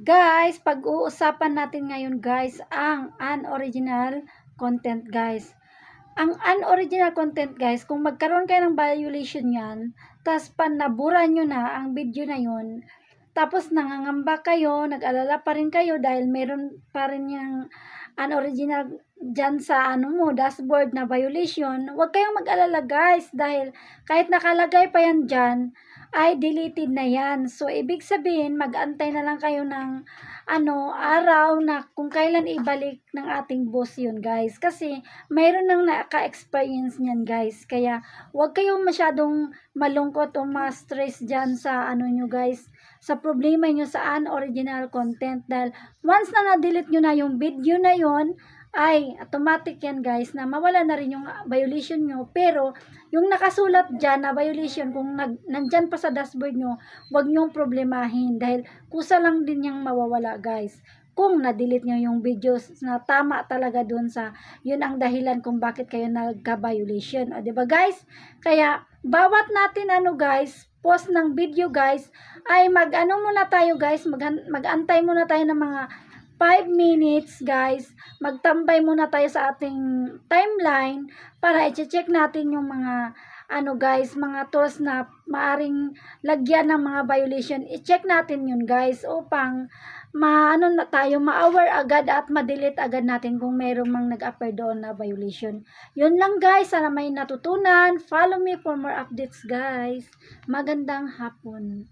Guys, pag-uusapan natin ngayon guys ang unoriginal content guys. Ang unoriginal content guys, kung magkaroon kayo ng violation yan, tas nabura nyo na ang video na yun, tapos nangangamba kayo, nag-alala pa rin kayo dahil meron pa rin yung unoriginal dyan sa dashboard na violation, huwag kayong mag-alala guys dahil kahit nakalagay pa yan dyan, ay deleted na yan. So, ibig sabihin, mag-antay na lang kayo ng araw na kung kailan ibalik ng ating boss yun guys. Kasi, mayroon nang naka-experience niyan guys. Kaya, huwag kayong masyadong malungkot o ma-stress dyan sa nyo guys, sa problema nyo sa unoriginal content. Dahil, once na na-delete nyo na yung video na yon, ay automatic yan guys na mawala na rin yung violation nyo. Pero yung nakasulat dyan na violation, kung nandyan pa sa dashboard nyo, wag nyong problemahin dahil kusa lang din yung mawawala guys kung na-delete nyo yung videos na tama talaga dun sa yun ang dahilan kung bakit kayo nagka-violation. O diba guys? Kaya bawat natin guys, post ng video guys, ay muna tayo guys, mag-antay muna tayo ng mga 5 minutes guys, magtambay muna tayo sa ating timeline para i-check natin yung mga guys, mga tools na maaring lagyan ng mga violation. I-check natin yun guys upang na tayo, ma-aware agad at ma-delete agad natin kung mayroong mang nag-appear doon na violation. Yun lang guys, sana may natutunan. Follow me for more updates guys. Magandang hapon.